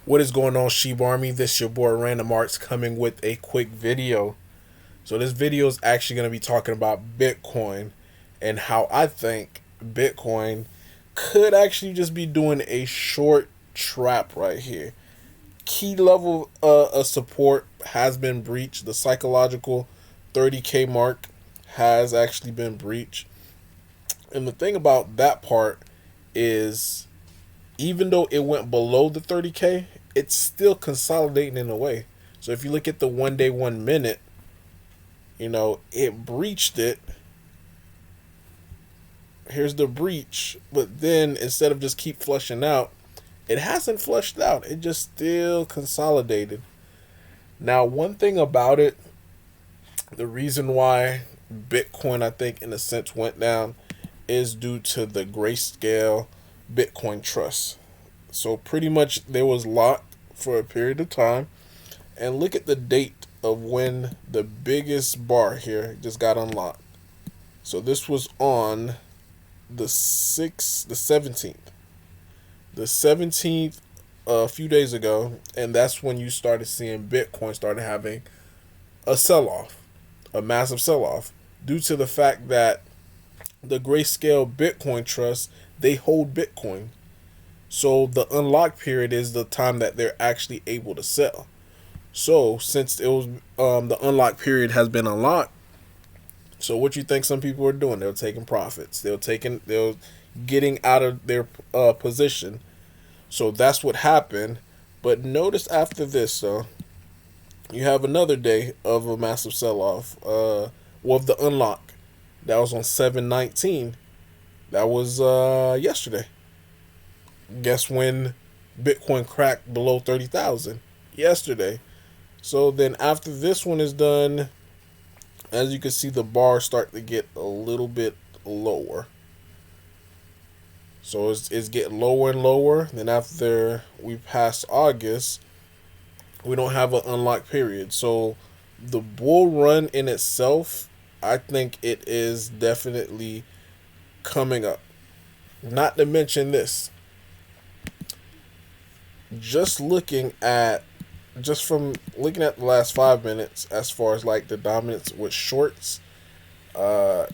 What is going on, Sheep Army? This your boy Random Arts coming with a quick video. So this video is actually going to be talking about Bitcoin and how I think Bitcoin could actually just be doing a short trap right here. Key level of support has been breached. The psychological 30K mark has actually been breached. And the thing about that part is, even though it went below the 30K, it's still consolidating in a way. So if you look at the 1 day, 1 minute, it breached it. Here's the breach, but then instead of just keep flushing out, it hasn't flushed out. It just still consolidated. Now, one thing about it, the reason why Bitcoin, I think, in a sense, went down is due to the Grayscale Bitcoin Trust. So pretty much they was locked for a period of time. And look at the date of when the biggest bar here just got unlocked. So this was on the 17th. The 17th, a few days ago, and that's when you started seeing Bitcoin started having a sell-off, a massive sell-off, due to the fact that the Grayscale Bitcoin Trust, they hold Bitcoin. So the unlock period is the time that they're actually able to sell. So since it was the unlock period has been unlocked, so what you think some people are doing? They're taking profits. They're getting out of their position. So that's what happened. But notice after this, though, you have another day of a massive sell-off. Of the unlock. That was on 7/19. That was yesterday. Guess when Bitcoin cracked below 30,000? Yesterday. So then after this one is done, as you can see, the bar start to get a little bit lower. So it's getting lower and lower. Then after we pass August, we don't have an unlock period. So the bull run in itself, I think it is definitely coming up. Not to mention this. Just from looking at the last 5 minutes, as far as like the dominance with shorts,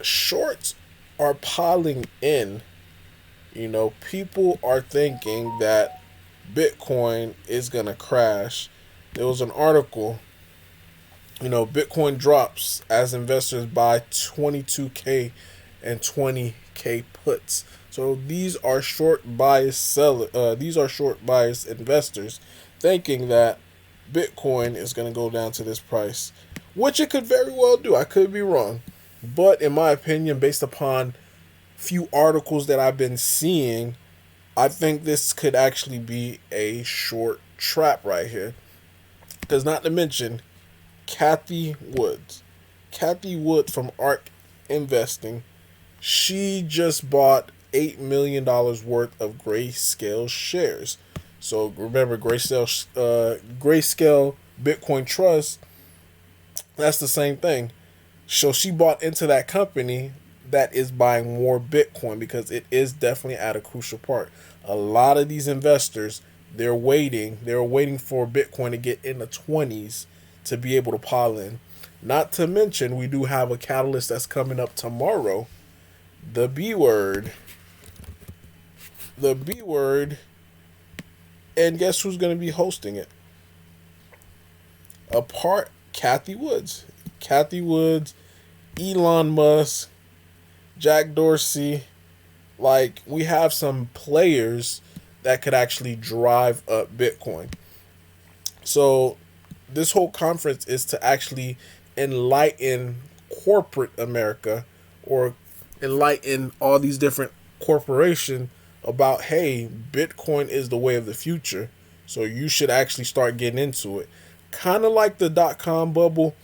shorts are piling in. People are thinking that Bitcoin is gonna crash. There was an article, Bitcoin drops as investors buy 22K and 20K puts. So these are short bias these are short bias investors thinking that Bitcoin is going to go down to this price, which it could very well do. I could be wrong, but in my opinion, based upon few articles that I've been seeing, I think this could actually be a short trap right here. Because not to mention Kathy Wood from ARK Investing, she just bought $8 million worth of Grayscale shares. So remember, Grayscale Bitcoin Trust, that's the same thing. So she bought into that company that is buying more Bitcoin because it is definitely at a crucial part. A lot of these investors, they're waiting for Bitcoin to get in the 20s to be able to pile in. Not to mention, we do have a catalyst that's coming up tomorrow. The B word. The B word. And guess who's going to be hosting it? Kathy Woods. Kathy Woods, Elon Musk, Jack Dorsey. Like, we have some players that could actually drive up Bitcoin. So this whole conference is to actually enlighten corporate America, or enlighten all these different corporations about, hey, Bitcoin is the way of the future. So you should actually start getting into it. Kind of like the dot-com bubble.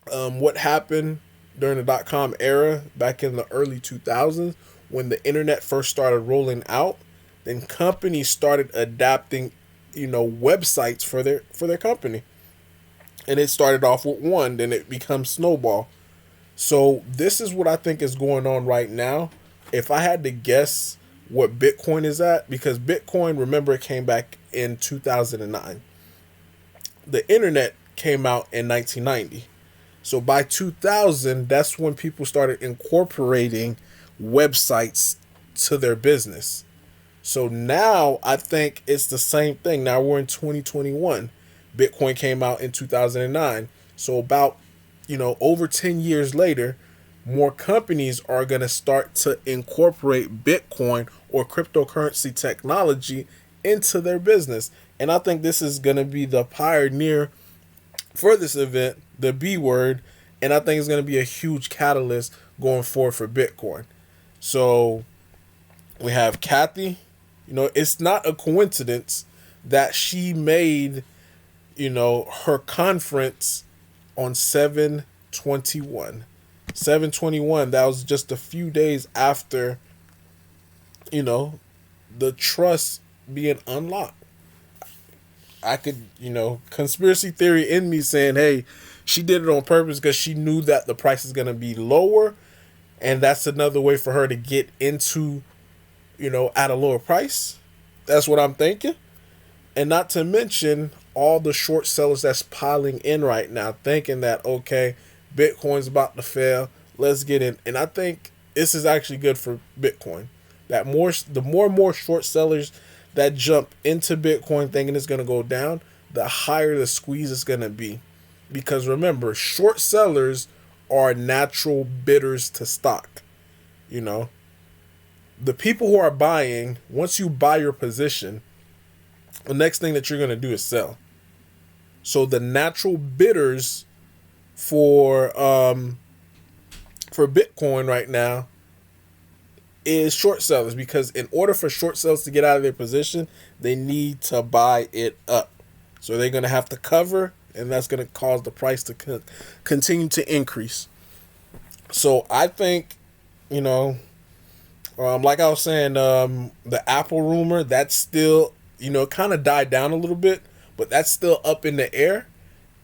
What happened during the dot-com era back in the early 2000s when the internet first started rolling out, then companies started adapting, websites for their company. And it started off with one, then it becomes snowball. So this is what I think is going on right now. If I had to guess what Bitcoin is at, because Bitcoin, remember, it came back in 2009. The internet came out in 1990. So by 2000, that's when people started incorporating websites to their business. So now I think it's the same thing. Now we're in 2021. Bitcoin came out in 2009. So about, over 10 years later, more companies are going to start to incorporate Bitcoin or cryptocurrency technology into their business. And I think this is going to be the pioneer for this event, the B word, and I think it's going to be a huge catalyst going forward for Bitcoin. So we have Kathy. It's not a coincidence that she made, her conference on 7/21. 7/21, that was just a few days after, the trust being unlocked. I could, conspiracy theory in me saying, hey, she did it on purpose because she knew that the price is going to be lower. And that's another way for her to get into, at a lower price. That's what I'm thinking. And not to mention all the short sellers that's piling in right now, thinking that, okay, Bitcoin's about to fail. Let's get in. And I think this is actually good for Bitcoin. The more and more short sellers that jump into Bitcoin thinking it's going to go down, the higher the squeeze is going to be. Because remember, short sellers are natural bidders to stock. The people who are buying, once you buy your position, the next thing that you're going to do is sell. So the natural bidders for Bitcoin right now is short sellers, because in order for short sellers to get out of their position, they need to buy it up. So they're going to have to cover, and that's going to cause the price to continue to increase. So I think, like I was saying, the Apple rumor, that's still, kind of died down a little bit, but that's still up in the air.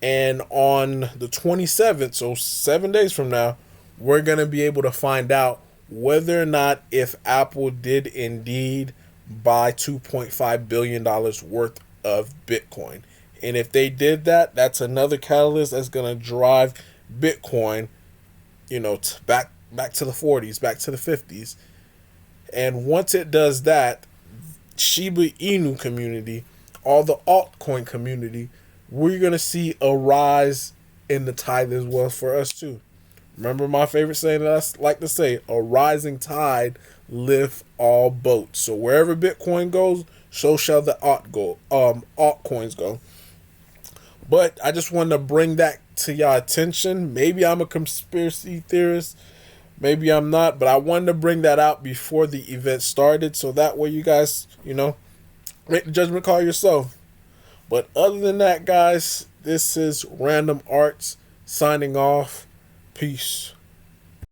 And on the 27th, so 7 days from now, we're going to be able to find out whether or not if Apple did indeed buy $2.5 billion worth of Bitcoin. And if they did that, that's another catalyst that's going to drive Bitcoin, back to the 40s, back to the 50s. And once it does that, Shiba Inu community, all the altcoin community, we're going to see a rise in the tide as well for us too. Remember my favorite saying that I like to say, a rising tide lift all boats. So wherever Bitcoin goes, so shall the altcoins go. But I just wanted to bring that to y'all attention. Maybe I'm a conspiracy theorist, maybe I'm not, but I wanted to bring that out before the event started, so that way you guys, make the judgment call yourself. But other than that, guys, this is Random Arts signing off. Peace.